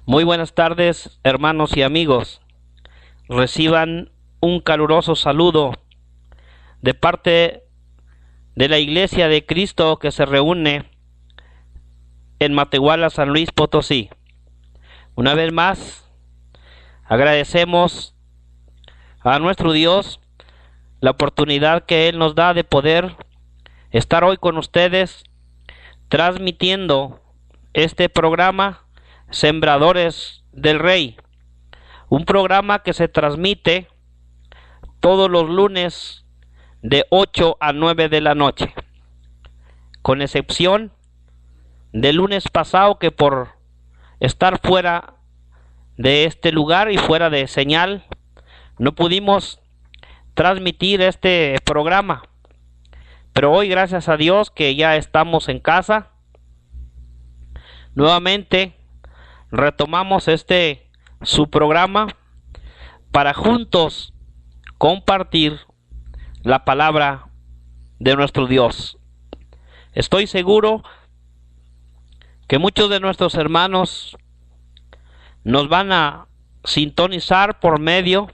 Muy buenas tardes, hermanos y amigos. Reciban un caluroso saludo de parte de la Iglesia de Cristo que se reúne en Matehuala, San Luis Potosí. Una vez más, agradecemos a nuestro Dios la oportunidad que Él nos da de poder estar hoy con ustedes transmitiendo este programa Sembradores del Rey, un programa que se transmite todos los lunes de 8 a 9 de la noche, con excepción del lunes pasado que por estar fuera de este lugar y fuera de señal no pudimos transmitir este programa, pero hoy gracias a Dios que ya estamos en casa. Nuevamente retomamos su programa para juntos compartir la palabra de nuestro Dios. Estoy seguro que muchos de nuestros hermanos nos van a sintonizar por medio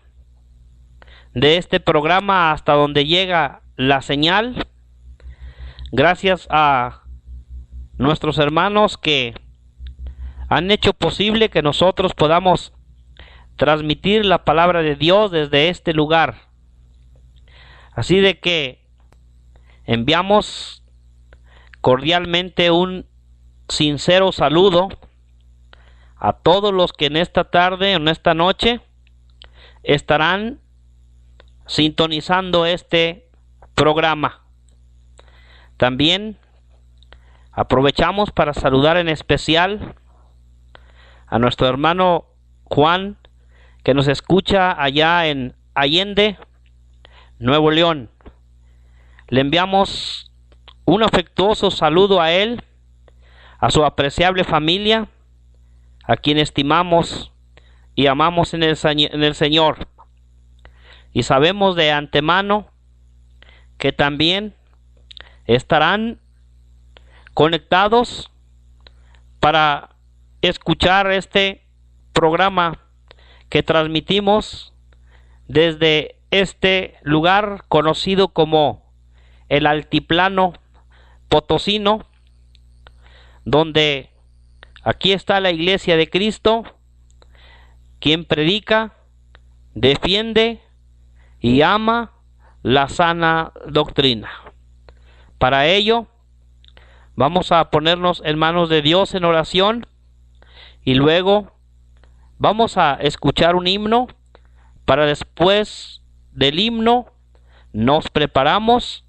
de este programa hasta donde llega la señal, gracias a nuestros hermanos que han hecho posible que nosotros podamos transmitir la palabra de Dios desde este lugar. Así de que enviamos cordialmente un sincero saludo a todos los que en esta tarde, en esta noche, estarán sintonizando este programa. También aprovechamos para saludar en especial a nuestro hermano Juan, que nos escucha allá en Allende, Nuevo León. Le enviamos un afectuoso saludo a él, a su apreciable familia, a quien estimamos y amamos en el Señor. Y sabemos de antemano que también estarán conectados para escuchar este programa que transmitimos desde este lugar conocido como el Altiplano Potosino, donde aquí está la Iglesia de Cristo, quien predica, defiende y ama la sana doctrina. Para ello, vamos a ponernos en manos de Dios en oración y luego vamos a escuchar un himno. Para después del himno nos preparamos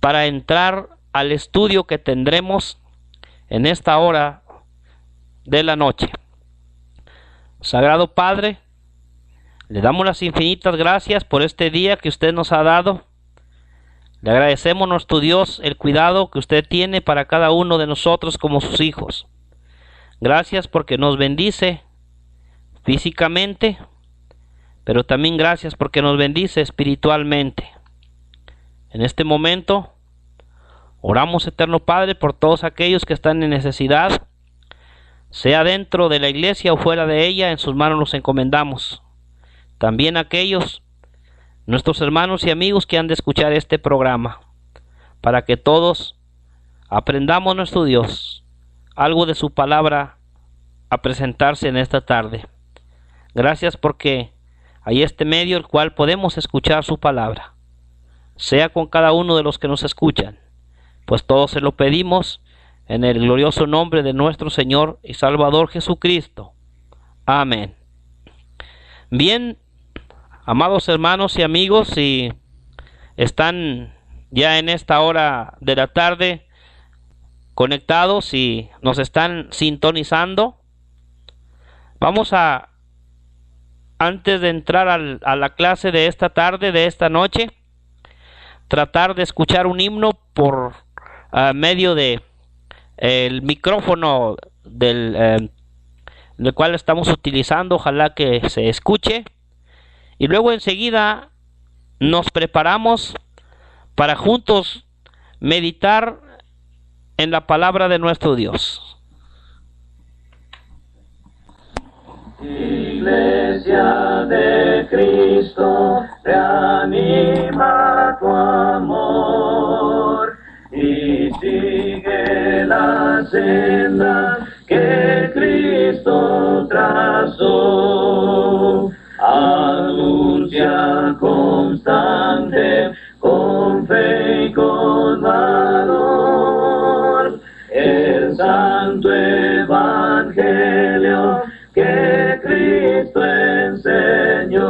para entrar al estudio que tendremos en esta hora de la noche. Sagrado Padre, le damos las infinitas gracias por este día que usted nos ha dado. Le agradecemos a nuestro Dios el cuidado que usted tiene para cada uno de nosotros como sus hijos. Gracias porque nos bendice físicamente, pero también gracias porque nos bendice espiritualmente. En este momento oramos, eterno Padre, por todos aquellos que están en necesidad, sea dentro de la iglesia o fuera de ella. En sus manos los encomendamos. También aquellos, nuestros hermanos y amigos que han de escuchar este programa, para que todos aprendamos, nuestro Dios, algo de su palabra a presentarse en esta tarde. Gracias porque hay este medio el cual podemos escuchar su palabra. Sea con cada uno de los que nos escuchan, pues todos se lo pedimos en el glorioso nombre de nuestro Señor y Salvador Jesucristo. Amén. Bien, amados hermanos y amigos, si están ya en esta hora de la tarde conectados y nos están sintonizando, vamos a, antes de entrar a la clase de esta tarde, de esta noche, tratar de escuchar un himno por medio de el micrófono del cual estamos utilizando. Ojalá que se escuche. Y luego enseguida nos preparamos para juntos meditar en la palabra de nuestro Dios. Iglesia de Cristo, reanima tu amor y sigue la senda que Cristo trazó. Anuncia constante, con fe y con valor, el santo evangelio que Cristo enseñó.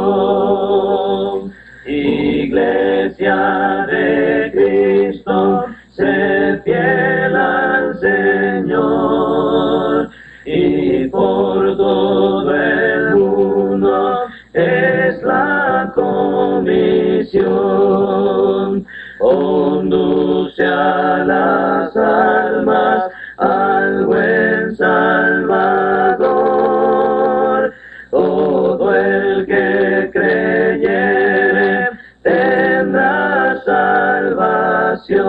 Iglesia de Cristo, sé fiel al Señor, y por todo el mundo es la comisión. Conduce a las almas al buen Salvador. Todo el que creyere tendrá salvación.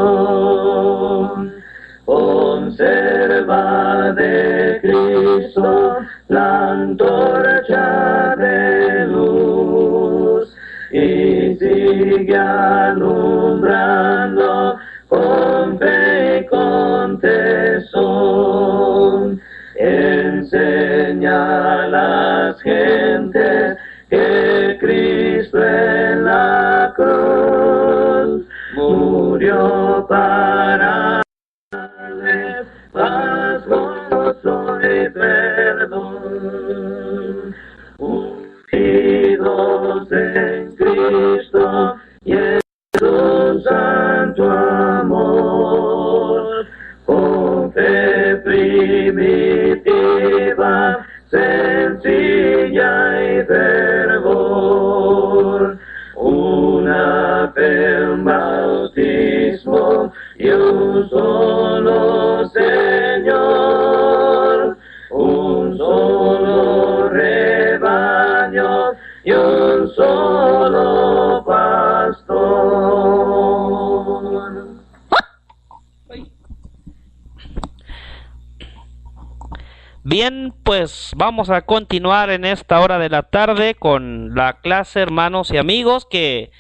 Conserva de Cristo la antorcha de luz y sigue alumbrando con fe y con tesón. Enseña a las gentes que Cristo en la cruz murió para darles paz, gozo y perdón. Unidos en Cristo y en su santo amor, con fe primitiva, sencilla y fervor, una fe, un bautismo y un solo Señor, un solo rebaño y un solo pastor. Bien, pues vamos a continuar en esta hora de la tarde con la clase, hermanos y amigos, que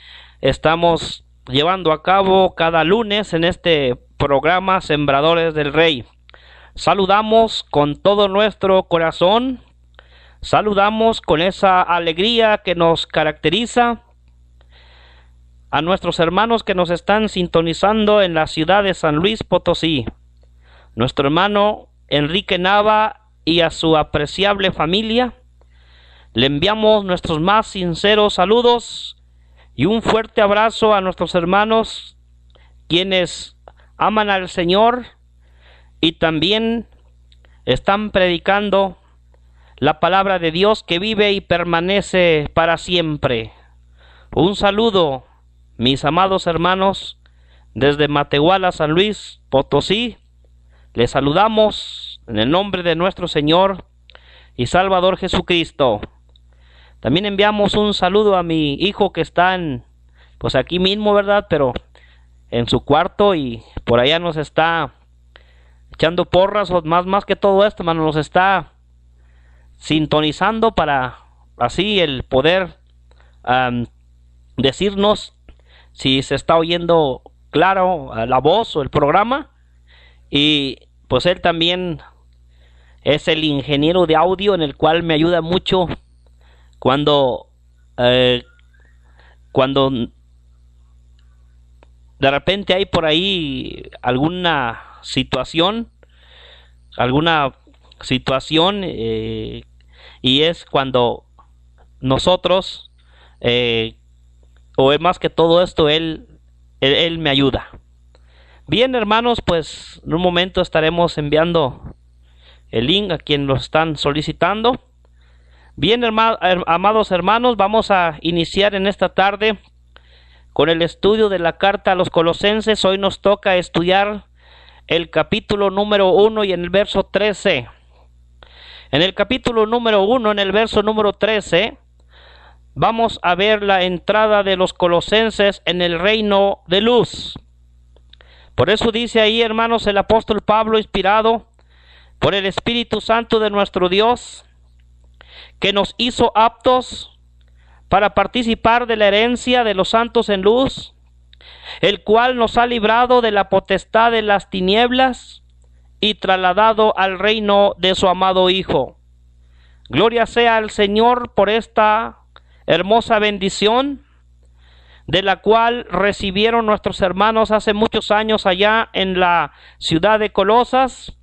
estamos llevando a cabo cada lunes en este programa Sembradores del Rey. Saludamos con todo nuestro corazón, saludamos con esa alegría que nos caracteriza a nuestros hermanos que nos están sintonizando en la ciudad de San Luis Potosí, nuestro hermano Enrique Nava y a su apreciable familia. Le enviamos nuestros más sinceros saludos y un fuerte abrazo a nuestros hermanos quienes aman al Señor y también están predicando la palabra de Dios que vive y permanece para siempre. Un saludo, mis amados hermanos, desde Matehuala, San Luis Potosí. Les saludamos en el nombre de nuestro Señor y Salvador Jesucristo. También enviamos un saludo a mi hijo que está pues aquí mismo, ¿verdad? Pero en su cuarto, y por allá nos está echando porras, o más que todo esto, hermano, nos está sintonizando para así el poder decirnos si se está oyendo claro la voz o el programa. Y pues él también es el ingeniero de audio, en el cual me ayuda mucho cuando de repente hay por ahí alguna situación y es cuando nosotros o es más que todo esto, él me ayuda. Bien, hermanos, pues en un momento estaremos enviando el link a quien lo están solicitando. Bien, amados hermanos, vamos a iniciar en esta tarde con el estudio de la carta a los Colosenses. Hoy nos toca estudiar el capítulo número 1 y en el verso 13. En el capítulo número 1, en el verso número 13, vamos a ver la entrada de los colosenses en el reino de luz. Por eso dice ahí, hermanos, el apóstol Pablo, inspirado por el Espíritu Santo de nuestro Dios: que nos hizo aptos para participar de la herencia de los santos en luz, el cual nos ha librado de la potestad de las tinieblas y trasladado al reino de su amado Hijo. Gloria sea al Señor por esta hermosa bendición, de la cual recibieron nuestros hermanos hace muchos años allá en la ciudad de Colosas,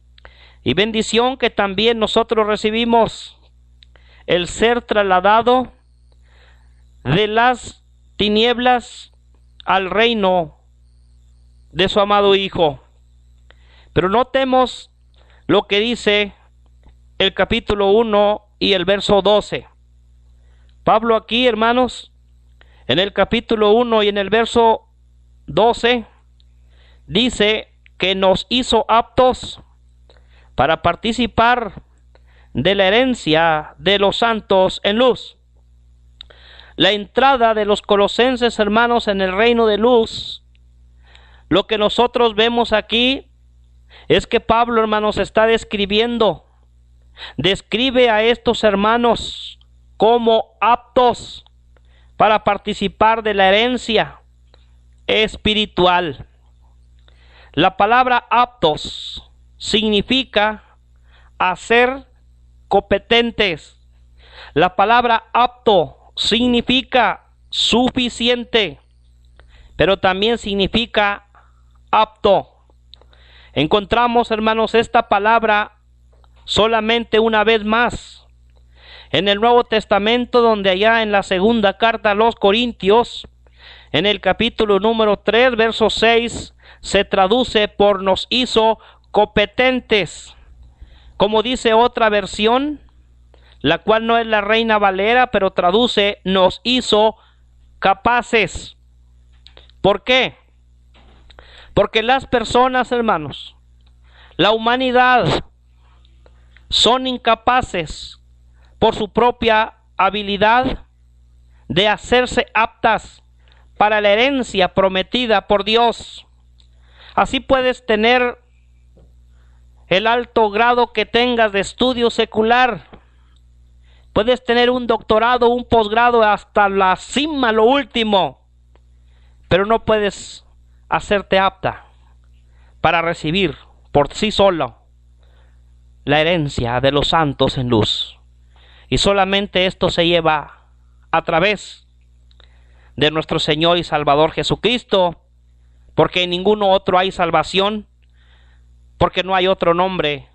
y bendición que también nosotros recibimos, el ser trasladado de las tinieblas al reino de su amado Hijo. Pero notemos lo que dice el capítulo 1 y el verso 12. Pablo aquí, hermanos, en el capítulo 1 y en el verso 12, dice que nos hizo aptos para participar de la herencia de los santos en luz. La entrada de los colosenses, hermanos, en el reino de luz, lo que nosotros vemos aquí es que Pablo, hermanos, está describe a estos hermanos como aptos para participar de la herencia espiritual. La palabra aptos significa hacer competentes. La palabra apto significa suficiente, pero también significa apto. Encontramos, hermanos, esta palabra solamente una vez más en el Nuevo Testamento, donde allá en la segunda carta a los Corintios, en el capítulo número 3, verso 6, se traduce por nos hizo competentes. Como dice otra versión, la cual no es la Reina Valera, pero traduce nos hizo capaces. ¿Por qué? Porque las personas, hermanos, la humanidad, son incapaces por su propia habilidad de hacerse aptas para la herencia prometida por Dios. Así puedes tener el alto grado que tengas de estudio secular, puedes tener un doctorado, un posgrado, hasta la cima, lo último, pero no puedes hacerte apta para recibir por sí solo la herencia de los santos en luz. Y solamente esto se lleva a través de nuestro Señor y Salvador Jesucristo, porque en ninguno otro hay salvación, porque no hay otro nombre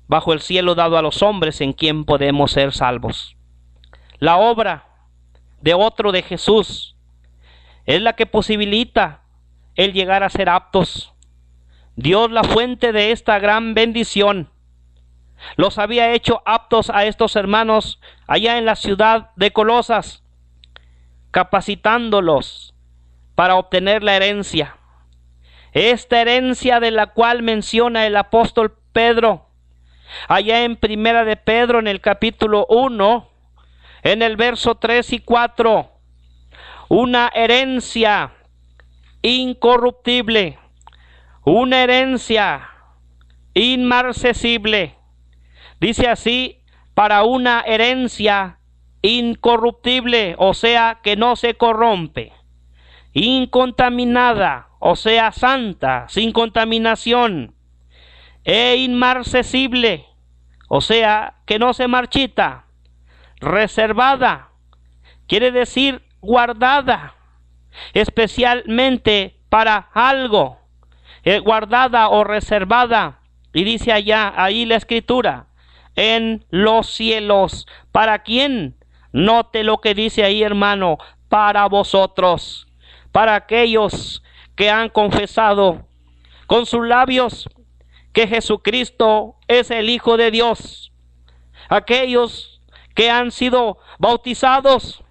bajo el cielo dado a los hombres en quien podemos ser salvos. La obra de otro, de Jesús, es la que posibilita el llegar a ser aptos. Dios, la fuente de esta gran bendición, los había hecho aptos a estos hermanos allá en la ciudad de Colosas, capacitándolos para obtener la herencia. Esta herencia de la cual menciona el apóstol Pedro, allá en Primera de Pedro, en el capítulo 1, en el verso 3 y 4, una herencia incorruptible, una herencia inmarcesible. Dice así, para una herencia incorruptible, o sea, que no se corrompe, incontaminada, o sea, santa, sin contaminación, e inmarcesible, o sea, que no se marchita, reservada, quiere decir guardada, especialmente para algo, guardada o reservada, y dice allá, ahí la escritura, en los cielos. ¿Para quién? Note lo que dice ahí, hermano, para vosotros, para aquellos que han confesado con sus labios que Jesucristo es el Hijo de Dios, aquellos que han sido bautizados,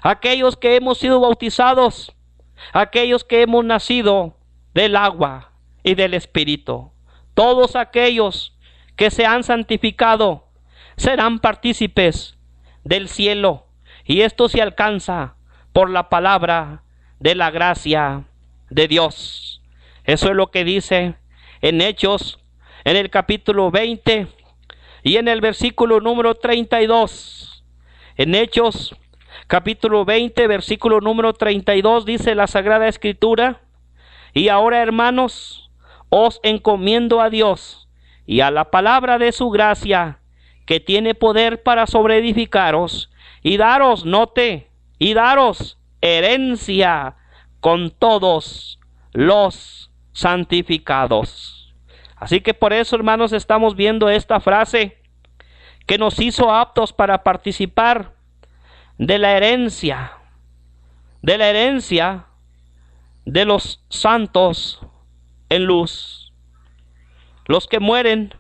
aquellos que hemos sido bautizados, aquellos que hemos nacido del agua y del Espíritu. Todos aquellos que se han santificado serán partícipes del cielo, y esto se alcanza por la palabra de la gracia de Dios. Eso es lo que dice en Hechos, en el capítulo 20 Y en el versículo número 32, en Hechos capítulo 20, versículo número 32, dice la Sagrada Escritura: y ahora, hermanos, os encomiendo a Dios y a la palabra de su gracia, que tiene poder para sobreedificaros y daros, note, y daros herencia con todos los santificados. Así que por eso, hermanos, estamos viendo esta frase que nos hizo aptos para participar de la herencia de los santos en luz. Los que mueren,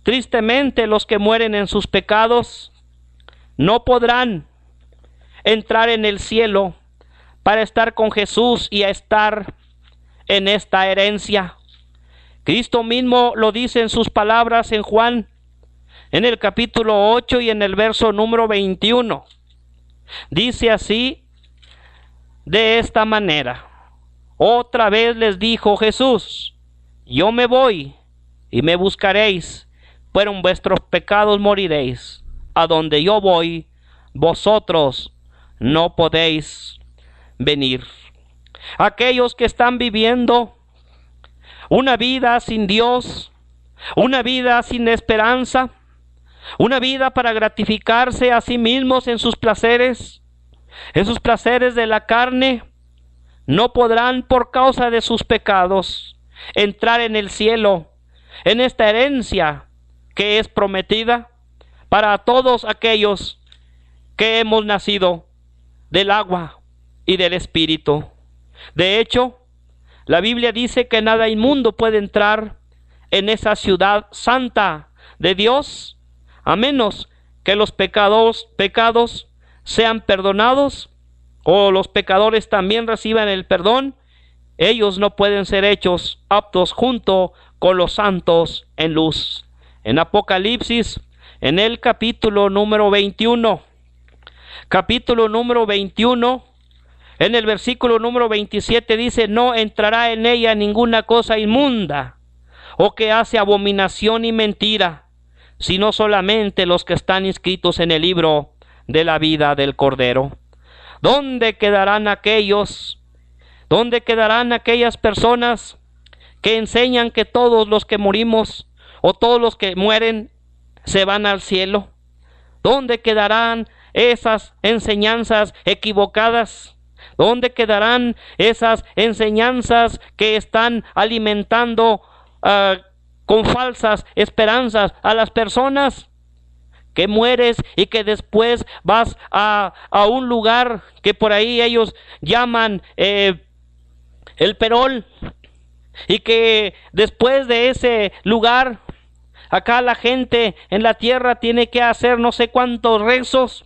tristemente los que mueren en sus pecados, no podrán entrar en el cielo para estar con Jesús y a estar en esta herencia. Cristo mismo lo dice en sus palabras en Juan, en el capítulo 8 y en el verso número 21. Dice así, de esta manera: otra vez les dijo Jesús: yo me voy y me buscaréis, pero en vuestros pecados moriréis. A donde yo voy, vosotros no podéis venir. Aquellos que están viviendo una vida sin Dios, una vida sin esperanza, una vida para gratificarse a sí mismos en sus placeres de la carne, no podrán, por causa de sus pecados, entrar en el cielo, en esta herencia que es prometida para todos aquellos que hemos nacido del agua y del Espíritu. De hecho, la Biblia dice que nada inmundo puede entrar en esa ciudad santa de Dios, a menos que los pecados sean perdonados, o los pecadores también reciban el perdón. Ellos no pueden ser hechos aptos junto con los santos en luz. En Apocalipsis, en el capítulo número 21, en el versículo número 27 dice: no entrará en ella ninguna cosa inmunda, o que hace abominación y mentira, sino solamente los que están inscritos en el libro de la vida del Cordero. ¿Dónde quedarán aquellas personas que enseñan que todos los que morimos o todos los que mueren se van al cielo? ¿Dónde quedarán esas enseñanzas equivocadas? ¿Dónde quedarán esas enseñanzas que están alimentando con falsas esperanzas a las personas? Que mueres y que después vas a un lugar que por ahí ellos llaman el Perol, y que después de ese lugar, acá la gente en la tierra tiene que hacer no sé cuántos rezos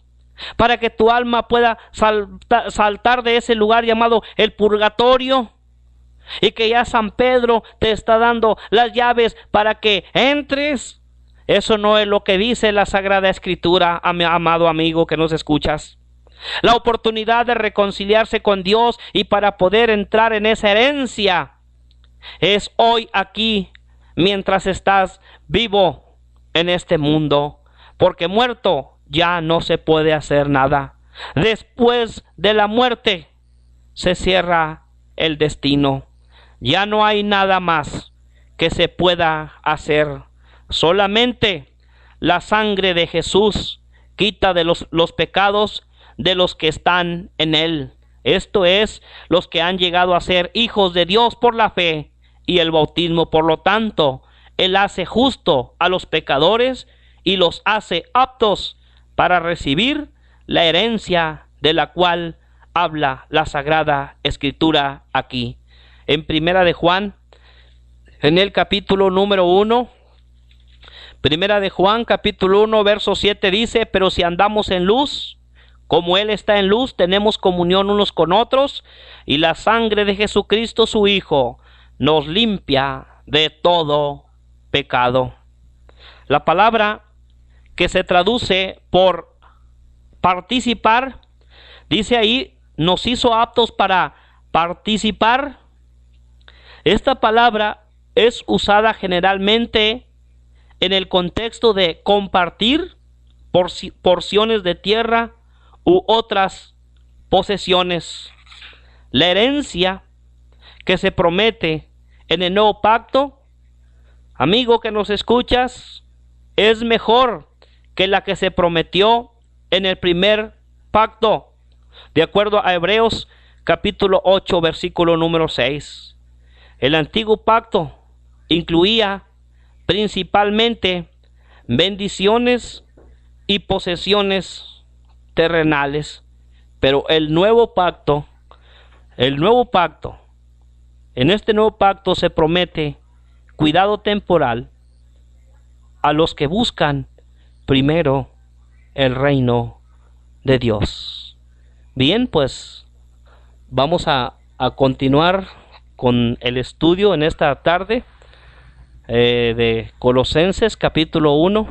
para que tu alma pueda saltar de ese lugar llamado el purgatorio, y que ya San Pedro te está dando las llaves para que entres. Eso no es lo que dice la Sagrada Escritura, amado amigo que nos escuchas. La oportunidad de reconciliarse con Dios y para poder entrar en esa herencia es hoy, aquí, mientras estás vivo en este mundo, porque muerto ya no se puede hacer nada. Después de la muerte se cierra el destino. Ya no hay nada más que se pueda hacer. Solamente la sangre de Jesús quita de los pecados de los que están en él. Esto es, los que han llegado a ser hijos de Dios por la fe y el bautismo. Por lo tanto, él hace justo a los pecadores y los hace aptos para recibir la herencia de la cual habla la Sagrada Escritura aquí. En Primera de Juan, en el capítulo número 1, Primera de Juan, capítulo 1, verso 7 dice: pero si andamos en luz, como Él está en luz, tenemos comunión unos con otros, y la sangre de Jesucristo su Hijo nos limpia de todo pecado. La palabra que se traduce por participar, dice ahí, nos hizo aptos para participar. Esta palabra es usada generalmente en el contexto de compartir porciones de tierra u otras posesiones. La herencia que se promete en el nuevo pacto, amigo que nos escuchas, es mejor que la que se prometió en el primer pacto, de acuerdo a Hebreos capítulo 8, versículo número 6. El antiguo pacto incluía principalmente bendiciones y posesiones terrenales, pero en este nuevo pacto se promete cuidado temporal a los que buscan primero el reino de Dios. Bien, pues vamos a continuar con el estudio en esta tarde de Colosenses capítulo 1,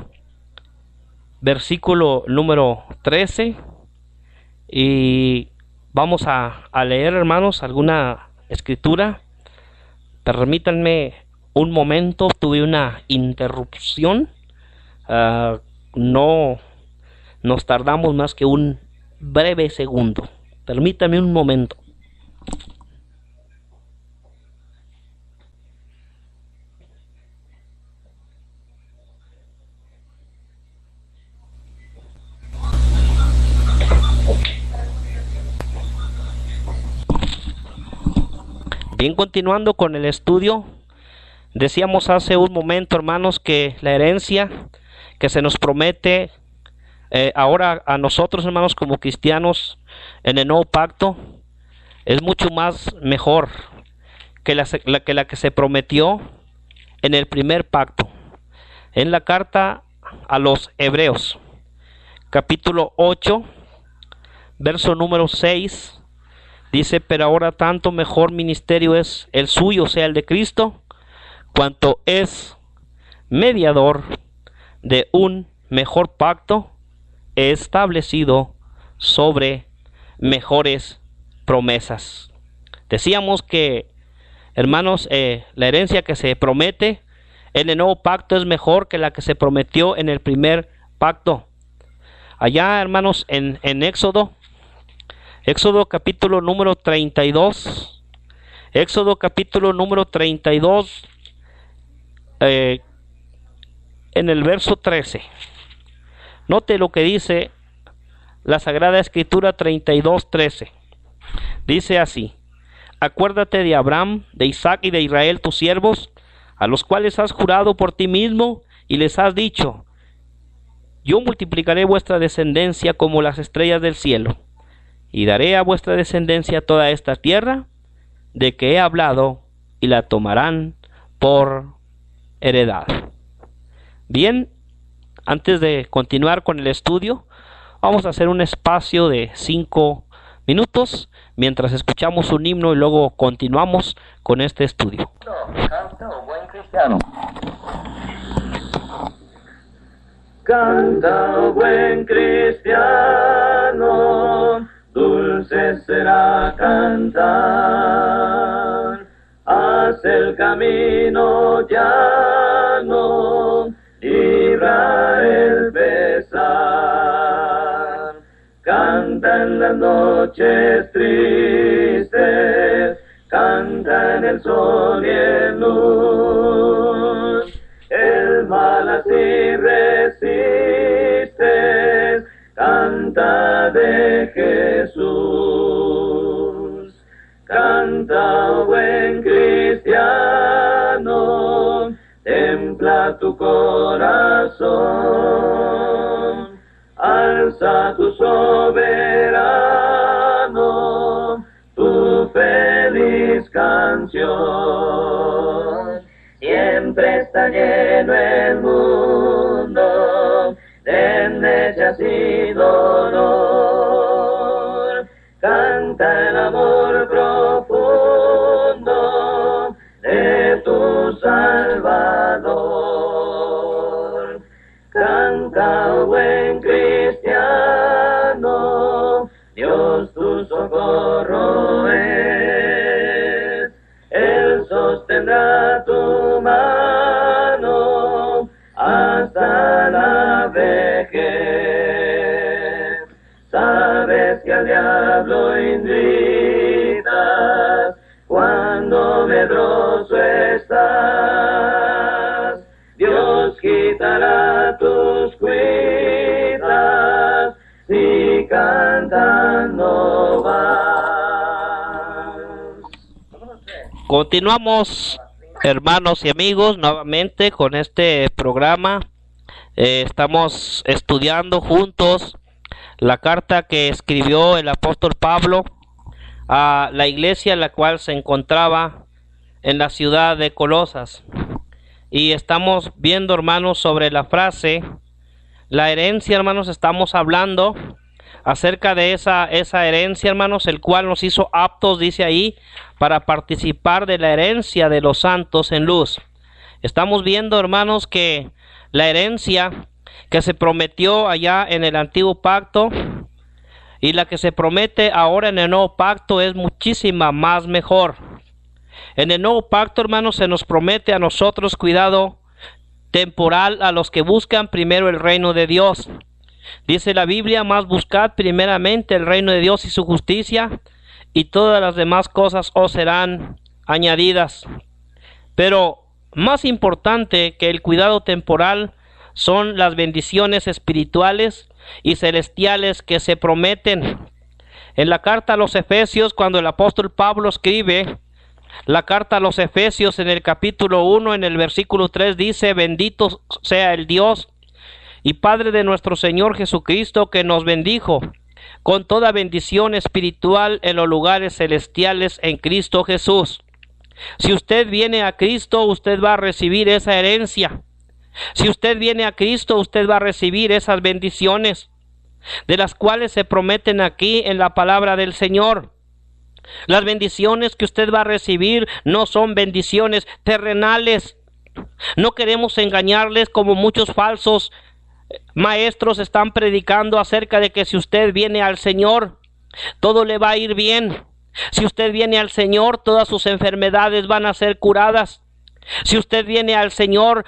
versículo número 13, y vamos a leer, hermanos, alguna escritura. Permítanme un momento, tuve una interrupción. No nos tardamos más que un breve segundo. Permítame un momento. Bien, continuando con el estudio, decíamos hace un momento, hermanos, que la herencia que se nos promete ahora a nosotros, hermanos, como cristianos en el nuevo pacto, es mucho más mejor que la que se prometió en el primer pacto. En la carta a los Hebreos, capítulo 8, verso número 6, dice: pero ahora tanto mejor ministerio es el suyo, o sea, el de Cristo, cuanto es mediador de un mejor pacto, establecido sobre mejores promesas. Decíamos que, hermanos, la herencia que se promete en el nuevo pacto es mejor que la que se prometió en el primer pacto. Allá, hermanos, en Éxodo capítulo número 32, Éxodo capítulo número 32, en el verso 13. Note lo que dice la Sagrada Escritura 32:13. Dice así: acuérdate de Abraham, de Isaac y de Israel tus siervos, a los cuales has jurado por ti mismo y les has dicho: yo multiplicaré vuestra descendencia como las estrellas del cielo, y daré a vuestra descendencia toda esta tierra de que he hablado, y la tomarán por heredad. Bien, antes de continuar con el estudio, vamos a hacer un espacio de 5 minutos mientras escuchamos un himno y luego continuamos con este estudio. Canta, oh buen cristiano. Canta, oh buen cristiano, dulce será cantar. Haz el camino llano, libra el pesar. Canta en las noches tristes, canta en el sol y en luz. El mal así resistes, canta de Jesús. Canta, oh buen cristiano, templa tu corazón. Alza tu soberano, tu feliz canción. Siempre está lleno el mundo de necias y dolor. Canta el amor profundo de tu Salvador. Canta, oh buen cristiano, Dios tu socorro es. Él sostendrá tu mano, que al diablo invitas, cuando medroso estás, Dios quitará tus cuitas si cantando vas. Continuamos, hermanos y amigos, nuevamente con este programa. Estamos estudiando juntos la carta que escribió el apóstol Pablo a la iglesia en la cual se encontraba en la ciudad de Colosas. Y estamos viendo, hermanos, sobre la frase, la herencia, hermanos. Estamos hablando acerca de esa herencia, hermanos, el cual nos hizo aptos, dice ahí, para participar de la herencia de los santos en luz. Estamos viendo, hermanos, que la herencia que se prometió allá en el antiguo pacto y la que se promete ahora en el nuevo pacto es muchísima más mejor. En el nuevo pacto, hermanos, se nos promete a nosotros cuidado temporal a los que buscan primero el reino de Dios. Dice la Biblia: más buscad primeramente el reino de Dios y su justicia, y todas las demás cosas os serán añadidas. Pero más importante que el cuidado temporal son las bendiciones espirituales y celestiales que se prometen. En la carta a los Efesios, cuando el apóstol Pablo escribe la carta a los Efesios en el capítulo 1, en el versículo 3, dice: bendito sea el Dios y Padre de nuestro Señor Jesucristo, que nos bendijo con toda bendición espiritual en los lugares celestiales en Cristo Jesús. Si usted viene a Cristo, usted va a recibir esa herencia. Si usted viene a Cristo, usted va a recibir esas bendiciones, de las cuales se prometen aquí en la palabra del Señor. Las bendiciones que usted va a recibir no son bendiciones terrenales. No queremos engañarles como muchos falsos maestros están predicando acerca de que si usted viene al Señor, todo le va a ir bien. Si usted viene al Señor, todas sus enfermedades van a ser curadas. Si usted viene al Señor,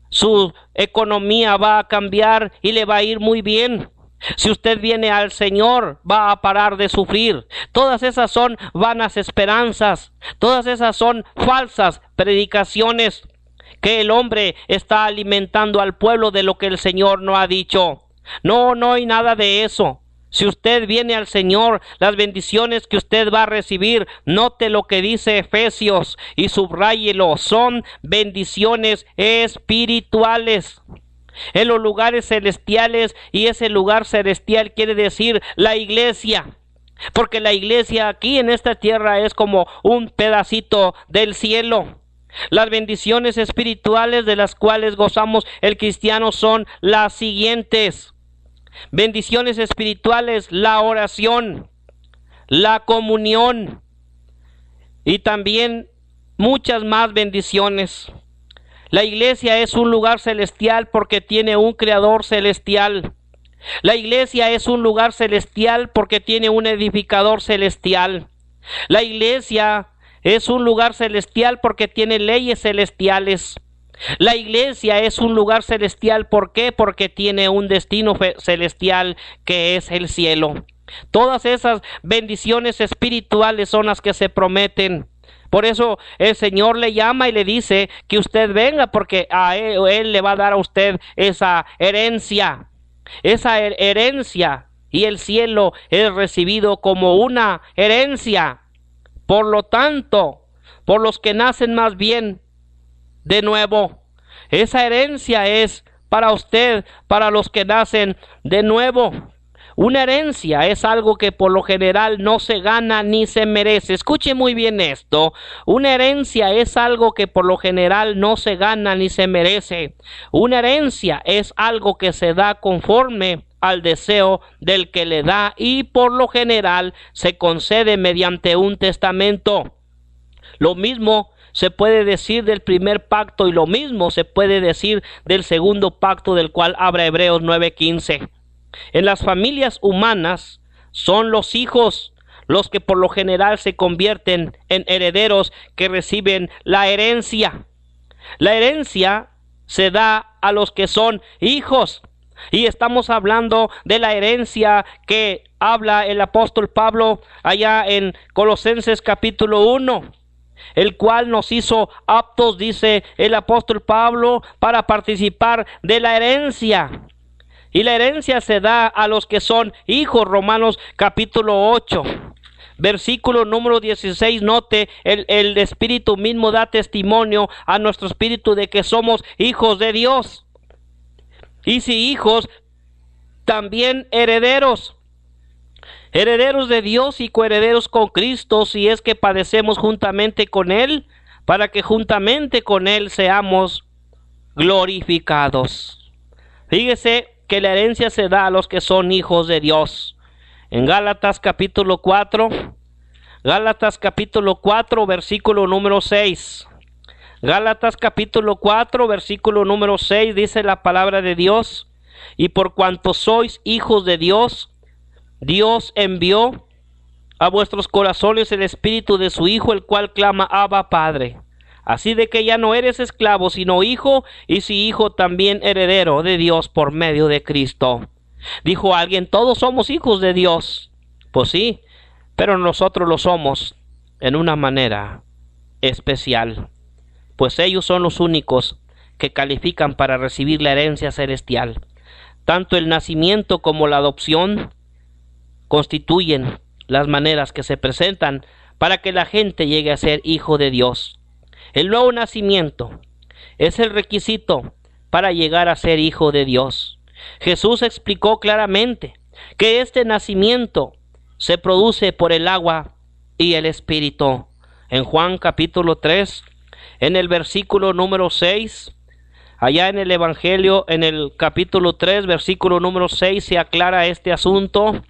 su economía va a cambiar y le va a ir muy bien. Si usted viene al Señor, va a parar de sufrir. Todas esas son vanas esperanzas. Todas esas son falsas predicaciones que el hombre está alimentando al pueblo de lo que el Señor no ha dicho. No hay nada de eso. Si usted viene al Señor, las bendiciones que usted va a recibir, note lo que dice Efesios y subráyelo, son bendiciones espirituales en los lugares celestiales, y ese lugar celestial quiere decir la iglesia, porque la iglesia aquí en esta tierra es como un pedacito del cielo. Las bendiciones espirituales de las cuales gozamos el cristiano son las siguientes: bendiciones espirituales, la oración, la comunión y también muchas más bendiciones. La iglesia es un lugar celestial porque tiene un creador celestial. La iglesia es un lugar celestial porque tiene un edificador celestial. La iglesia es un lugar celestial porque tiene leyes celestiales. La iglesia es un lugar celestial, ¿por qué? Porque tiene un destino celestial que es el cielo. Todas esas bendiciones espirituales son las que se prometen. Por eso el Señor le llama y le dice que usted venga, porque a Él le va a dar a usted esa herencia. Esa herencia, y el cielo es recibido como una herencia. Por lo tanto, por los que nacen más bien de nuevo, esa herencia es para usted, para los que nacen de nuevo. Una herencia es algo que por lo general no se gana ni se merece. Escuche muy bien esto. Una herencia es algo que por lo general no se gana ni se merece. Una herencia es algo que se da conforme al deseo del que le da, y por lo general se concede mediante un testamento. Lo mismo se puede decir del primer pacto, y lo mismo se puede decir del segundo pacto, del cual habla Hebreos 9:15. En las familias humanas son los hijos los que por lo general se convierten en herederos que reciben la herencia. La herencia se da a los que son hijos, y estamos hablando de la herencia que habla el apóstol Pablo allá en Colosenses capítulo 1, el cual nos hizo aptos, dice el apóstol Pablo, para participar de la herencia. Y la herencia se da a los que son hijos. Romanos capítulo 8, versículo número 16. Note, el Espíritu mismo da testimonio a nuestro espíritu de que somos hijos de Dios. Y si hijos, también herederos. Herederos de Dios y coherederos con Cristo, si es que padecemos juntamente con Él, para que juntamente con Él seamos glorificados. Fíjese que la herencia se da a los que son hijos de Dios. En Gálatas capítulo 4, versículo número 6. Gálatas capítulo 4, versículo número 6, dice la palabra de Dios: y por cuanto sois hijos de Dios, Dios envió a vuestros corazones el Espíritu de su Hijo, el cual clama: Abba, Padre. Así de que ya no eres esclavo, sino hijo, y si hijo, también heredero de Dios por medio de Cristo. Dijo alguien: todos somos hijos de Dios. Pues sí, pero nosotros lo somos en una manera especial, pues ellos son los únicos que califican para recibir la herencia celestial. Tanto el nacimiento como la adopción constituyen las maneras que se presentan para que la gente llegue a ser hijo de Dios. El nuevo nacimiento es el requisito para llegar a ser hijo de Dios. Jesús explicó claramente que este nacimiento se produce por el agua y el Espíritu. En Juan capítulo 3, en el versículo número 6, allá en el Evangelio, en el capítulo 3, versículo número 6, se aclara este asunto.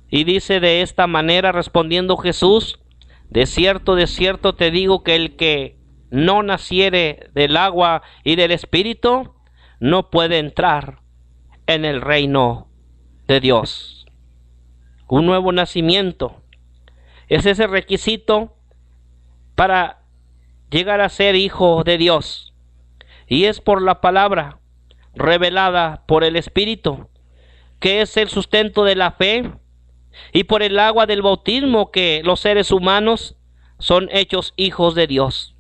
Y dice de esta manera, respondiendo Jesús: de cierto te digo que el que no naciere del agua y del Espíritu no puede entrar en el reino de Dios. Un nuevo nacimiento es ese requisito para llegar a ser hijo de Dios, y es por la palabra revelada por el Espíritu, que es el sustento de la fe, y por el agua del bautismo que los seres humanos son hechos hijos de Dios.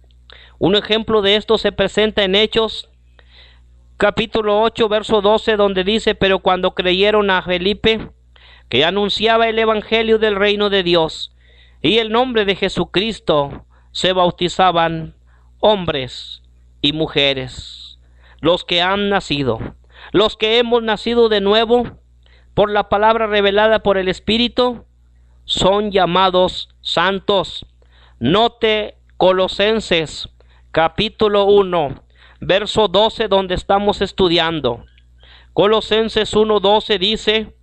Un ejemplo de esto se presenta en Hechos capítulo 8, verso 12, donde dice: pero cuando creyeron a Felipe, que anunciaba el evangelio del reino de Dios y el nombre de Jesucristo, se bautizaban hombres y mujeres. Los que han nacido, los que hemos nacido de nuevo por la palabra revelada por el Espíritu, son llamados santos. Note Colosenses capítulo 1, verso 12, donde estamos estudiando. Colosenses 1:12 dice: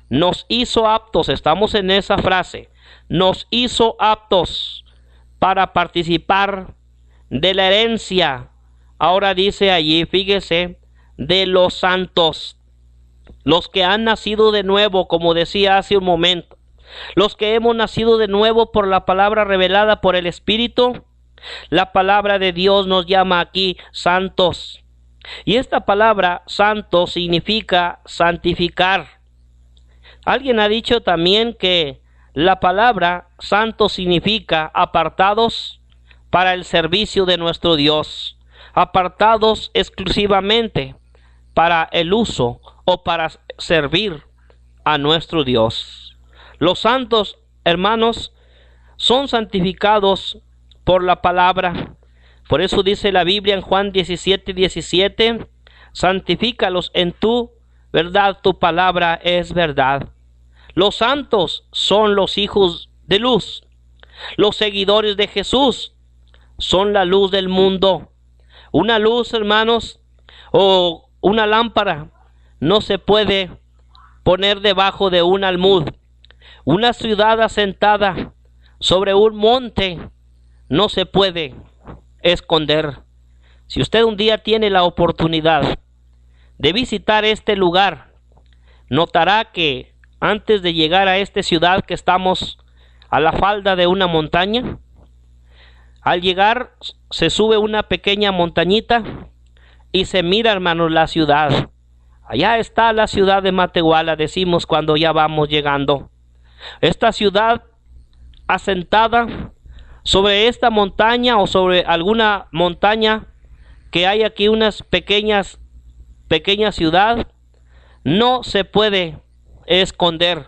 nos hizo aptos, estamos en esa frase, nos hizo aptos para participar de la herencia. Ahora dice allí, fíjese, de los santos. Los que han nacido de nuevo, como decía hace un momento, los que hemos nacido de nuevo por la palabra revelada por el Espíritu, la palabra de Dios nos llama aquí santos. Y esta palabra santo significa santificar. Alguien ha dicho también que la palabra santo significa apartados para el servicio de nuestro Dios, apartados exclusivamente para el uso o para servir a nuestro Dios. Los santos, hermanos, son santificados por la palabra. Por eso dice la Biblia en Juan 17:17: santifícalos en tu verdad, tu palabra es verdad. Los santos son los hijos de luz. Los seguidores de Jesús son la luz del mundo. Una luz, hermanos, o una lámpara no se puede poner debajo de un almud. Una ciudad asentada sobre un monte no se puede esconder. Si usted un día tiene la oportunidad de visitar este lugar, notará que antes de llegar a esta ciudad, que estamos a la falda de una montaña, al llegar se sube una pequeña montañita y se mira, hermanos, la ciudad. Allá está la ciudad de Matehuala, decimos cuando ya vamos llegando. Esta ciudad asentada sobre esta montaña o sobre alguna montaña que hay aquí, unas pequeña ciudad, no se puede esconder.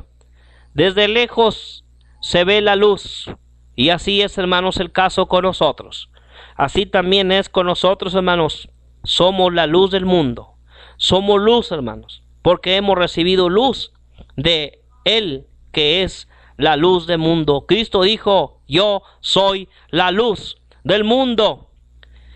Desde lejos se ve la luz, y así es, hermanos, el caso con nosotros. Así también es con nosotros, hermanos. Somos la luz del mundo. Somos luz, hermanos, porque hemos recibido luz de Él, que es la luz del mundo. Cristo dijo: yo soy la luz del mundo.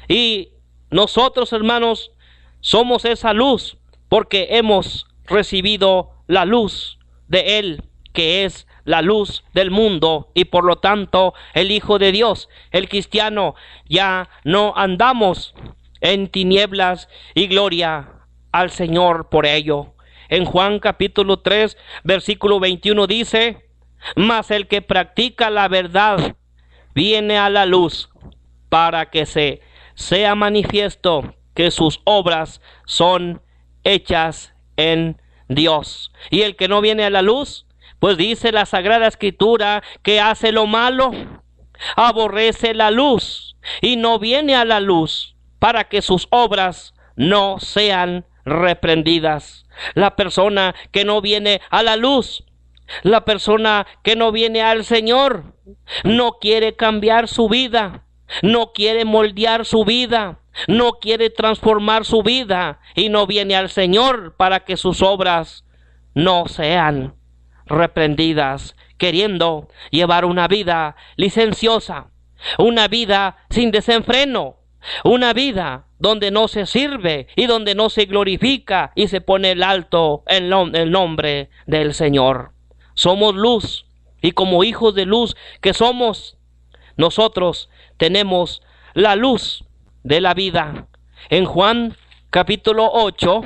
Y nosotros, hermanos, somos esa luz porque hemos recibido la luz de Él, que es la luz del mundo, y por lo tanto el Hijo de Dios, el cristiano, ya no andamos en tinieblas, y gloria al Señor por ello. En Juan capítulo 3, versículo 21 dice: mas el que practica la verdad viene a la luz, para que sea manifiesto que sus obras son hechas en Dios. Y el que no viene a la luz, pues dice la Sagrada Escritura que hace lo malo, aborrece la luz y no viene a la luz, para que sus obras no sean reprendidas. La persona que no viene a la luz, la persona que no viene al Señor, no quiere cambiar su vida, no quiere moldear su vida, no quiere transformar su vida, y no viene al Señor para que sus obras no sean reprendidas, queriendo llevar una vida licenciosa, una vida sin desenfreno, una vida donde no se sirve y donde no se glorifica y se pone el alto el nombre del Señor. Somos luz, y como hijos de luz que somos, nosotros tenemos la luz de la vida. En Juan capítulo 8,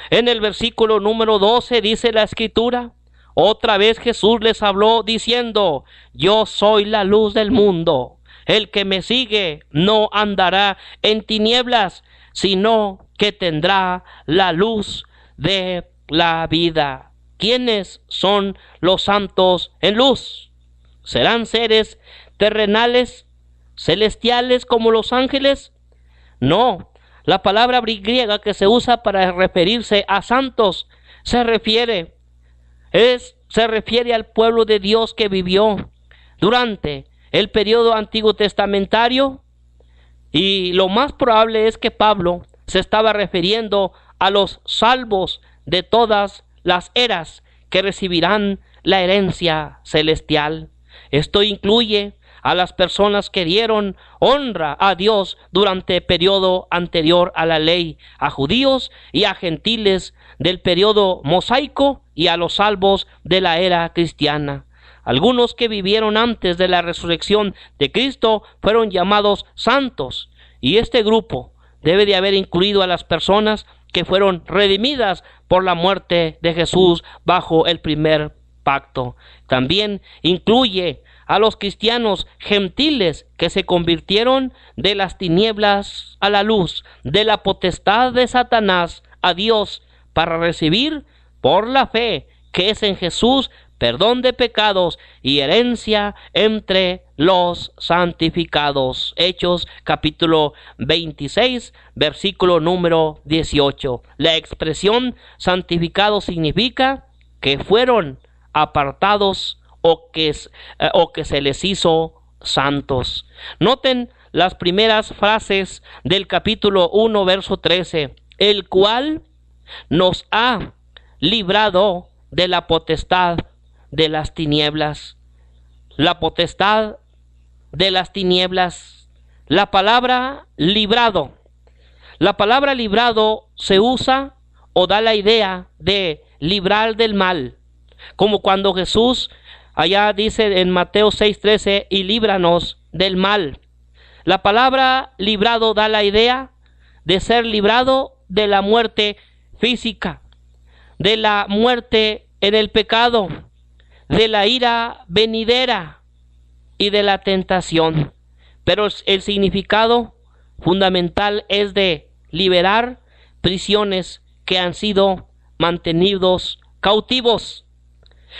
en el versículo número 12, dice la Escritura: otra vez Jesús les habló diciendo: yo soy la luz del mundo. El que me sigue no andará en tinieblas, sino que tendrá la luz de la vida. ¿Quiénes son los santos en luz? ¿Serán seres terrenales, celestiales como los ángeles? No, la palabra griega que se usa para referirse a santos se refiere al pueblo de Dios que vivió durante el periodo antiguo testamentario, y lo más probable es que Pablo se estaba refiriendo a los salvos de todas las eras que recibirán la herencia celestial. Esto incluye a las personas que dieron honra a Dios durante el periodo anterior a la ley, a judíos y a gentiles del periodo mosaico, y a los salvos de la era cristiana. Algunos que vivieron antes de la resurrección de Cristo fueron llamados santos, y este grupo debe de haber incluido a las personas que fueron redimidas por la muerte de Jesús bajo el primer pacto. También incluye a los cristianos gentiles que se convirtieron de las tinieblas a la luz, de la potestad de Satanás a Dios, para recibir por la fe que es en Jesús perdón de pecados y herencia entre los santificados. Hechos capítulo 26, versículo número 18. La expresión santificado significa que fueron apartados o que se les hizo santos. Noten las primeras frases del capítulo 1, verso 13. El cual nos ha librado de la potestad de las tinieblas. La potestad de las tinieblas. La palabra librado. La palabra librado se usa o da la idea de librar del mal. Como cuando Jesús allá dice en Mateo 6:13: y líbranos del mal. La palabra librado da la idea de ser librado de la muerte física, de la muerte en el pecado, de la ira venidera y de la tentación. Pero el significado fundamental es de liberar prisiones que han sido mantenidos cautivos.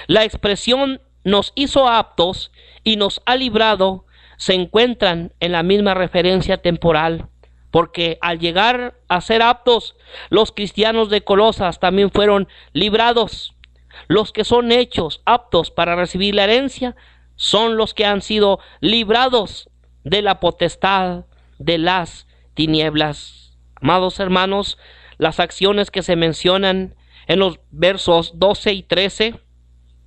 La expresión nos hizo aptos y nos ha librado se encuentran en la misma referencia temporal, porque al llegar a ser aptos, los cristianos de Colosas también fueron librados. Los que son hechos aptos para recibir la herencia son los que han sido librados de la potestad de las tinieblas. Amados hermanos, las acciones que se mencionan en los versos 12 y 13,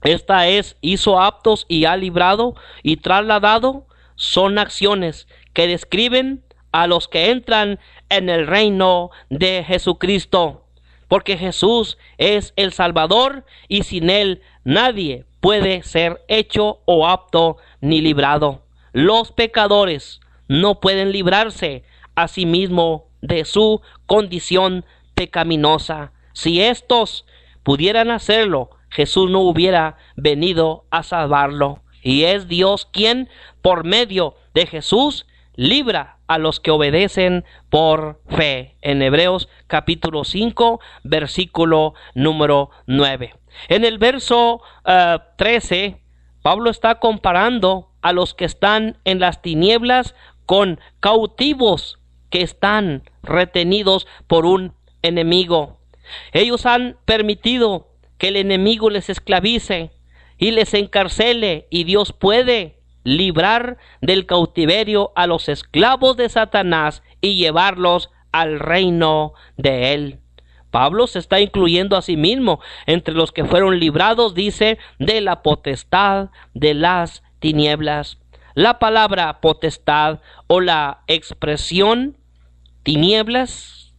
esta es, hizo aptos y ha librado y trasladado, son acciones que describen a los que entran en el reino de Jesucristo, porque Jesús es el Salvador y sin Él nadie puede ser hecho o apto ni librado. Los pecadores no pueden librarse a sí mismos de su condición pecaminosa. Si estos pudieran hacerlo, Jesús no hubiera venido a salvarlo. Y es Dios quien, por medio de Jesús, libra a los que obedecen por fe. En Hebreos capítulo 5, versículo número 9. En el verso 13, Pablo está comparando a los que están en las tinieblas con cautivos que están retenidos por un enemigo. Ellos han permitido que el enemigo les esclavice y les encarcele, y Dios puede librar del cautiverio a los esclavos de Satanás y llevarlos al reino de él. Pablo se está incluyendo a sí mismo entre los que fueron librados, dice, de la potestad de las tinieblas. La palabra potestad o la expresión tinieblas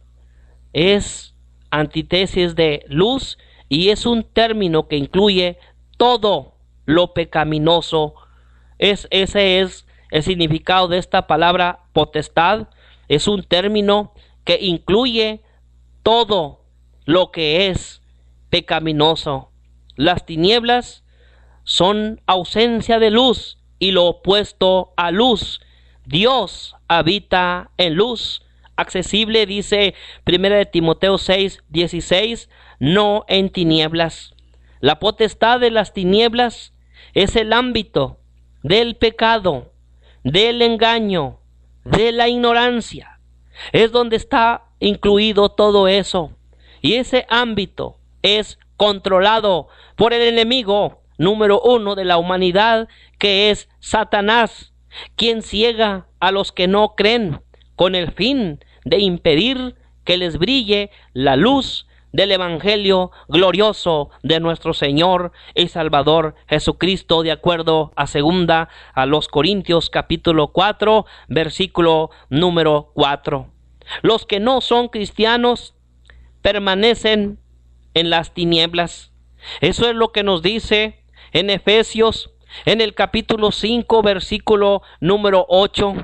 es antítesis de luz y es un término que incluye todo lo pecaminoso. Ese es el significado de esta palabra potestad. Es un término que incluye todo lo que es pecaminoso. Las tinieblas son ausencia de luz y lo opuesto a luz. Dios habita en luz accesible, dice 1 Timoteo 6:16, no en tinieblas. La potestad de las tinieblas es el ámbito del pecado, del engaño, de la ignorancia. Es donde está incluido todo eso. Y ese ámbito es controlado por el enemigo número uno de la humanidad, que es Satanás, quien ciega a los que no creen con el fin de impedir que les brille la luz del evangelio glorioso de nuestro Señor y Salvador Jesucristo, de acuerdo a 2 a los Corintios capítulo 4, versículo número 4. Los que no son cristianos permanecen en las tinieblas. Eso es lo que nos dice en Efesios, en el capítulo 5, versículo número 8.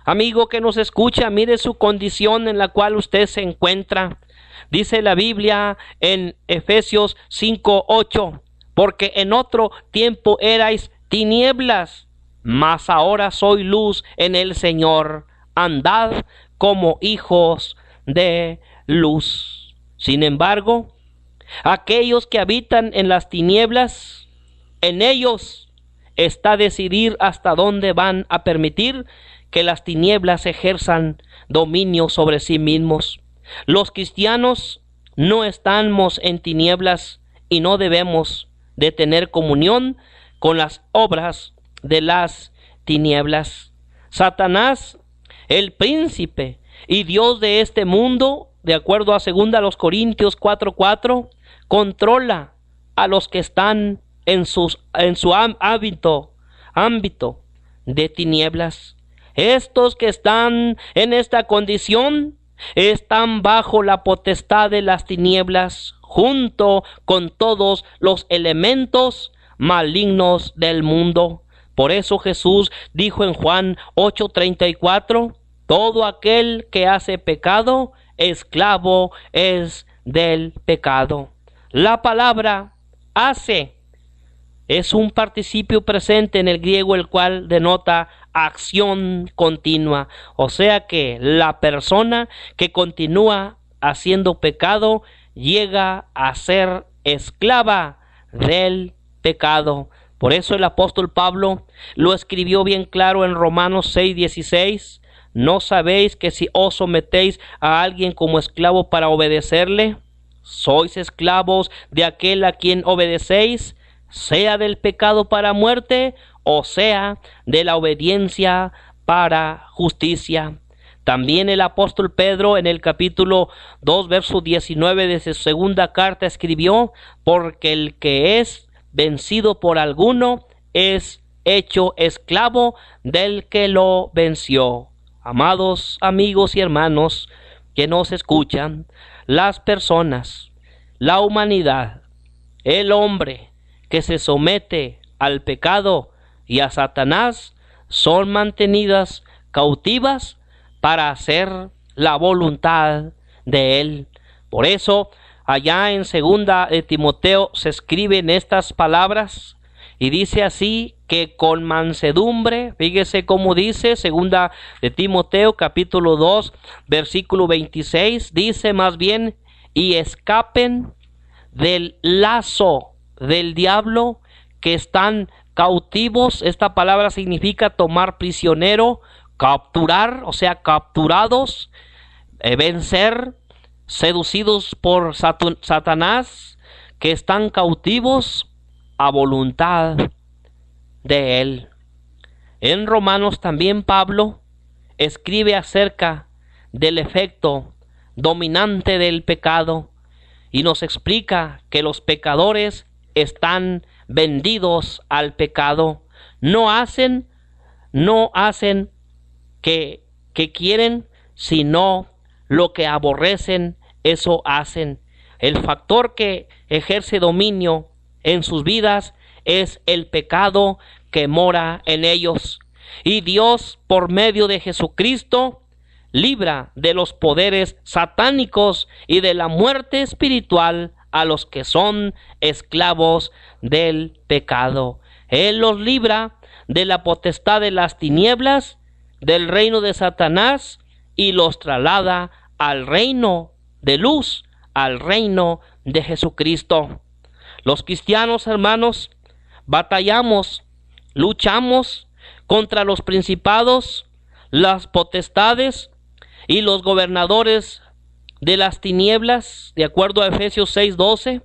Amigo que nos escucha, mire su condición en la cual usted se encuentra. Dice la Biblia en Efesios 5:8, porque en otro tiempo erais tinieblas, mas ahora soy luz en el Señor. Andad como hijos de luz. Sin embargo, aquellos que habitan en las tinieblas, en ellos está decidir hasta dónde van a permitir que las tinieblas ejerzan dominio sobre sí mismos. Los cristianos no estamos en tinieblas y no debemos de tener comunión con las obras de las tinieblas. Satanás, el príncipe y Dios de este mundo, de acuerdo a 2 Corintios 4:4, controla a los que están en su ámbito de tinieblas. Estos que están en esta condición están bajo la potestad de las tinieblas, junto con todos los elementos malignos del mundo. Por eso Jesús dijo en Juan 8:34, todo aquel que hace pecado, esclavo es del pecado. La palabra hace es un participio presente en el griego, el cual denota acción continua. O sea que la persona que continúa haciendo pecado llega a ser esclava del pecado. Por eso el apóstol Pablo lo escribió bien claro en Romanos 6:16. ¿No sabéis que si os sometéis a alguien como esclavo para obedecerle, sois esclavos de aquel a quien obedecéis, sea del pecado para muerte, o sea de la obediencia para justicia? También el apóstol Pedro en el capítulo 2, verso 19 de su segunda carta escribió: porque el que es vencido por alguno es hecho esclavo del que lo venció. Amados amigos y hermanos que nos escuchan, las personas, la humanidad, el hombre que se somete al pecado y a Satanás son mantenidas cautivas para hacer la voluntad de él. Por eso, allá en segunda de Timoteo se escriben estas palabras y dice así: que con mansedumbre, fíjese cómo dice, segunda de Timoteo capítulo 2, versículo 26, dice más bien: y escapen del lazo del diablo, que están cautivos. Esta palabra significa tomar prisionero, capturar, o sea, capturados, vencer, seducidos por Satanás, que están cautivos a voluntad de él. En Romanos también Pablo escribe acerca del efecto dominante del pecado y nos explica que los pecadores están vendidos al pecado. No hacen que quieren, sino lo que aborrecen, eso hacen. El factor que ejerce dominio en sus vidas es el pecado que mora en ellos. Y Dios, por medio de Jesucristo, libra de los poderes satánicos y de la muerte espiritual a los que son esclavos del pecado. Él los libra de la potestad de las tinieblas, del reino de Satanás, y los traslada al reino de luz, al reino de Jesucristo. Los cristianos, hermanos, batallamos, luchamos contra los principados, las potestades y los gobernadores de las tinieblas, de acuerdo a Efesios 6:12.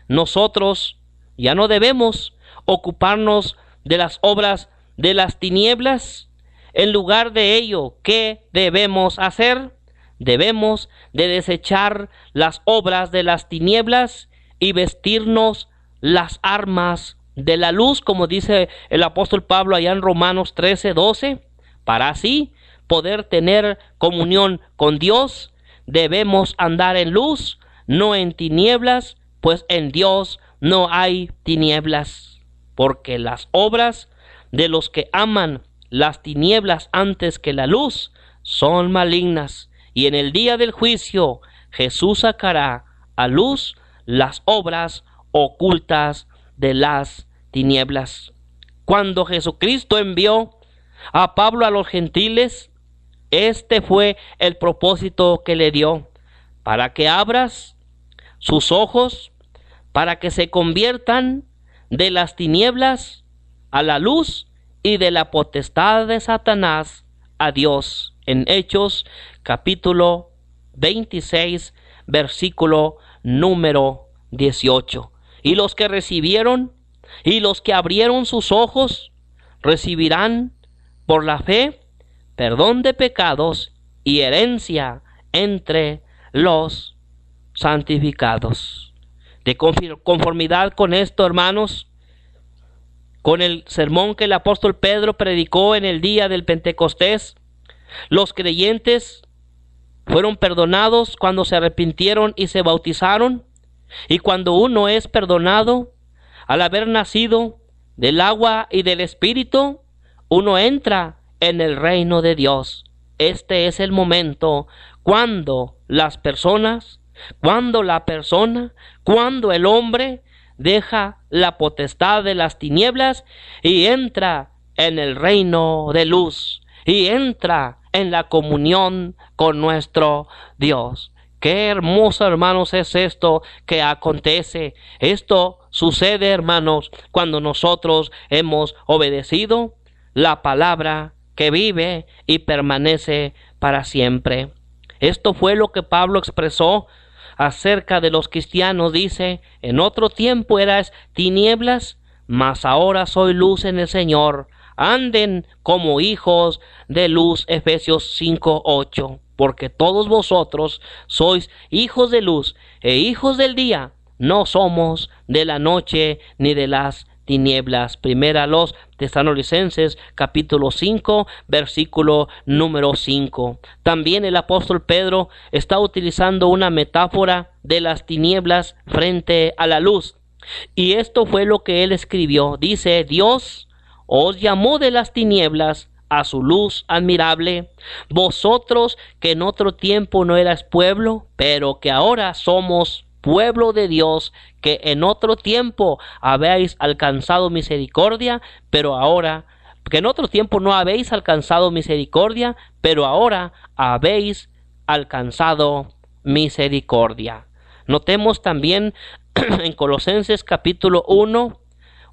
Nosotros ya no debemos ocuparnos de las obras de las tinieblas. En lugar de ello, ¿qué debemos hacer? Debemos de desechar las obras de las tinieblas y vestirnos las armas de la luz, como dice el apóstol Pablo allá en Romanos 13:12, para así poder tener comunión con Dios. Debemos andar en luz, no en tinieblas, pues en Dios no hay tinieblas, porque las obras de los que aman las tinieblas antes que la luz son malignas, y en el día del juicio Jesús sacará a luz las obras ocultas de las tinieblas. Cuando Jesucristo envió a Pablo a los gentiles, este fue el propósito que le dio: para que abras sus ojos, para que se conviertan de las tinieblas a la luz y de la potestad de Satanás a Dios. En Hechos capítulo 26, versículo número 18. Y los que recibieron y los que abrieron sus ojos recibirán por la fe perdón de pecados y herencia entre los santificados. De conformidad con esto, hermanos, con el sermón que el apóstol Pedro predicó en el día del Pentecostés, los creyentes fueron perdonados cuando se arrepintieron y se bautizaron. Y cuando uno es perdonado, al haber nacido del agua y del Espíritu, uno entra en el reino de Dios. Este es el momento cuando las personas, cuando el hombre deja la potestad de las tinieblas y entra en el reino de luz y entra en la comunión con nuestro Dios. Qué hermoso, hermanos, es esto que acontece. Esto sucede, hermanos, cuando nosotros hemos obedecido la palabra que vive y permanece para siempre. Esto fue lo que Pablo expresó acerca de los cristianos. Dice: en otro tiempo eras tinieblas, mas ahora soy luz en el Señor. Anden como hijos de luz. Efesios 5:8. Porque todos vosotros sois hijos de luz e hijos del día. No somos de la noche ni de las tinieblas. Primera a los Tesalonicenses capítulo 5 versículo número 5. También el apóstol Pedro está utilizando una metáfora de las tinieblas frente a la luz. Y esto fue lo que él escribió. Dice: Dios os llamó de las tinieblas a su luz admirable, vosotros que en otro tiempo no erais pueblo, pero que ahora somos pueblo de Dios, que en otro tiempo habéis alcanzado misericordia, pero ahora, que en otro tiempo no habéis alcanzado misericordia, pero ahora habéis alcanzado misericordia. Notemos también en Colosenses capítulo 1,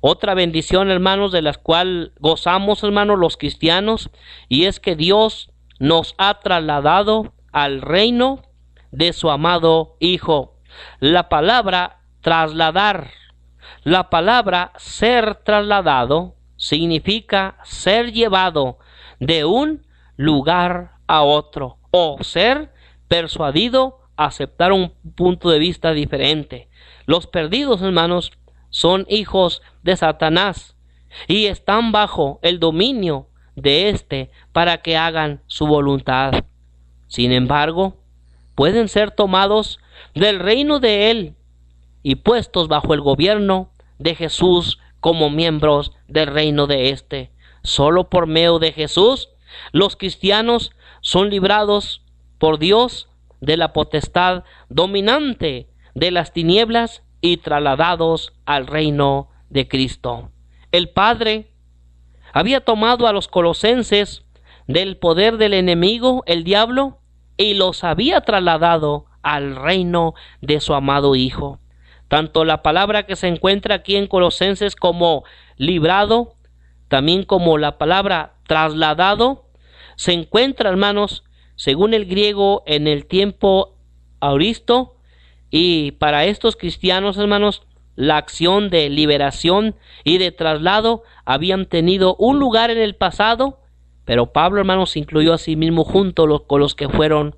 otra bendición, hermanos, de la cual gozamos, hermanos, los cristianos, y es que Dios nos ha trasladado al reino de su amado Hijo. La palabra trasladar, la palabra ser trasladado, significa ser llevado de un lugar a otro, o ser persuadido a aceptar un punto de vista diferente. Los perdidos, hermanos, son hijos de Satanás y están bajo el dominio de éste para que hagan su voluntad. Sin embargo, pueden ser tomados del reino de él y puestos bajo el gobierno de Jesús como miembros del reino de éste. Solo por medio de Jesús, los cristianos son librados por Dios de la potestad dominante de las tinieblas y trasladados al reino de Cristo. El Padre había tomado a los colosenses del poder del enemigo, el diablo, y los había trasladado al reino de su amado Hijo. Tanto la palabra que se encuentra aquí en Colosenses como librado, también como la palabra trasladado, se encuentra, hermanos, según el griego, en el tiempo auristo. Y para estos cristianos, hermanos, la acción de liberación y de traslado habían tenido un lugar en el pasado, pero Pablo, hermanos, incluyó a sí mismo junto con los que fueron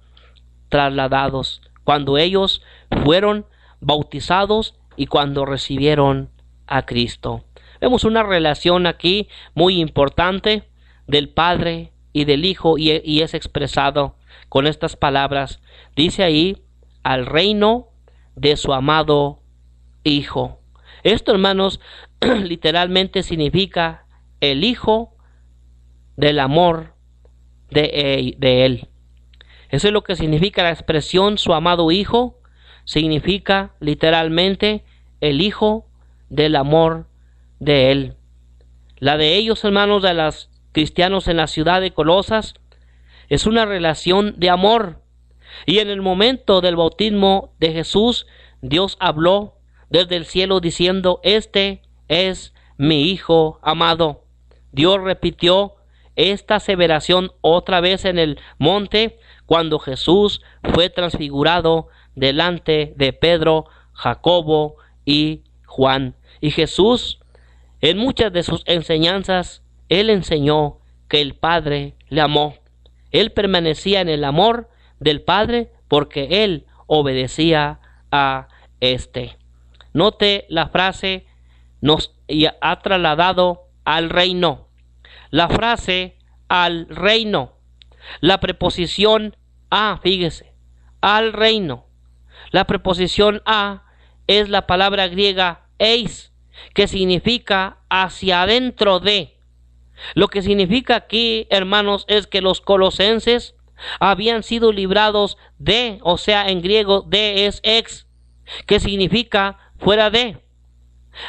trasladados, cuando ellos fueron bautizados y cuando recibieron a Cristo. Vemos una relación aquí muy importante del Padre y del Hijo, y es expresado con estas palabras. Dice ahí: al reino de su amado Hijo. Esto, hermanos, literalmente significa el Hijo del amor de Él. Eso es lo que significa la expresión su amado Hijo. Significa literalmente el Hijo del amor de Él. La de ellos, hermanos, de los cristianos en la ciudad de Colosas, es una relación de amor. Y en el momento del bautismo de Jesús, Dios habló desde el cielo diciendo: este es mi Hijo amado. Dios repitió esta aseveración otra vez en el monte cuando Jesús fue transfigurado delante de Pedro, Jacobo y Juan. Y Jesús, en muchas de sus enseñanzas, Él enseñó que el Padre le amó. Él permanecía en el amor del Padre porque Él obedecía a este. Note la frase: nos ha trasladado al reino. La frase al reino, la preposición a, fíjese, al reino. La preposición a es la palabra griega eis, que significa hacia adentro de. Lo que significa aquí, hermanos, es que los colosenses habían sido librados de, o sea, en griego de es ex, que significa fuera de.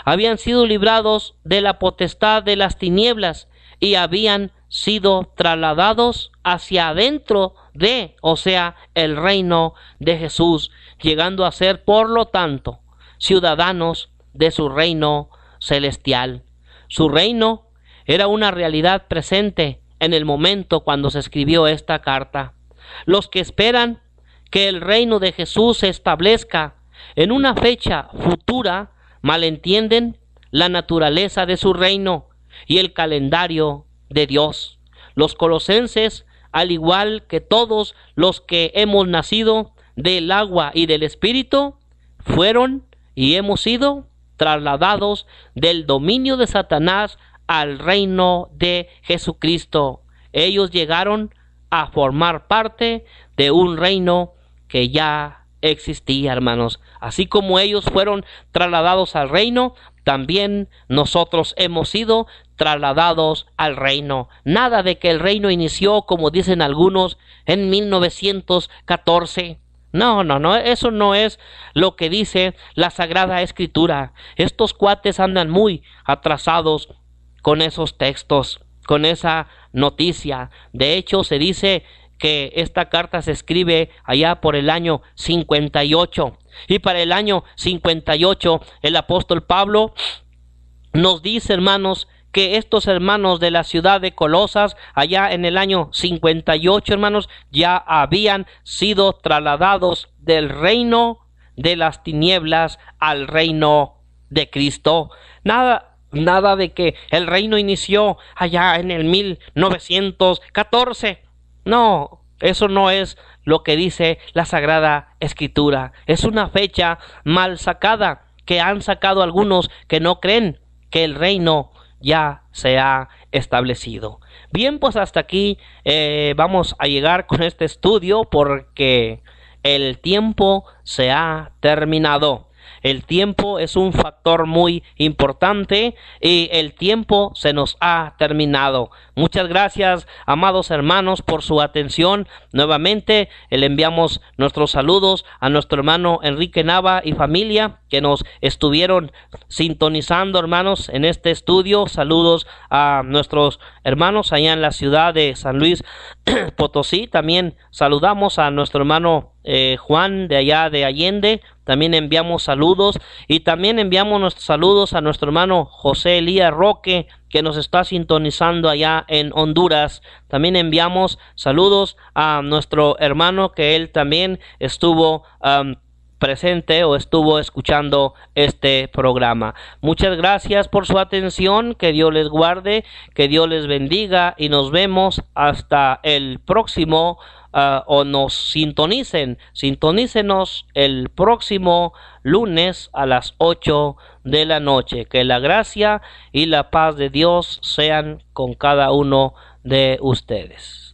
Habían sido librados de la potestad de las tinieblas y habían sido trasladados hacia adentro de, o sea, el reino de Jesús, llegando a ser, por lo tanto, ciudadanos de su reino celestial. Su reino era una realidad presente en el momento cuando se escribió esta carta. Los que esperan que el reino de Jesús se establezca en una fecha futura malentienden la naturaleza de su reino y el calendario de Dios. Los colosenses, al igual que todos los que hemos nacido del agua y del Espíritu, fueron y hemos sido trasladados del dominio de Satanás al reino de Jesucristo. Ellos llegaron a formar parte de un reino que ya existía, hermanos. Así como ellos fueron trasladados al reino, también nosotros hemos sido trasladados al reino. Nada de que el reino inició, como dicen algunos, en 1914. No, eso no es lo que dice la Sagrada Escritura. Estos cuates andan muy atrasados con esos textos, con esa noticia. De hecho, se dice que esta carta se escribe allá por el año 58. Y para el año 58, el apóstol Pablo nos dice, hermanos, que estos hermanos de la ciudad de Colosas, allá en el año 58, hermanos, ya habían sido trasladados del reino de las tinieblas al reino de Cristo. Nada de que el reino inició allá en el 1914. No, eso no es lo que dice la Sagrada Escritura. Es una fecha mal sacada que han sacado algunos que no creen que el reino ya se ha establecido. Bien, pues hasta aquí vamos a llegar con este estudio porque el tiempo se ha terminado. El tiempo es un factor muy importante y el tiempo se nos ha terminado. Muchas gracias, amados hermanos, por su atención. Nuevamente le enviamos nuestros saludos a nuestro hermano Enrique Nava y familia que nos estuvieron sintonizando, hermanos, en este estudio. Saludos a nuestros hermanos allá en la ciudad de San Luis Potosí. También saludamos a nuestro hermano Juan de allá de Allende. También enviamos saludos y también enviamos nuestros saludos a nuestro hermano José Elías Roque, que nos está sintonizando allá en Honduras. También enviamos saludos a nuestro hermano que él también estuvo presente o estuvo escuchando este programa. Muchas gracias por su atención, que Dios les guarde, que Dios les bendiga y nos vemos hasta el próximo o nos sintonícenos el próximo lunes a las 8 de la noche. Que la gracia y la paz de Dios sean con cada uno de ustedes.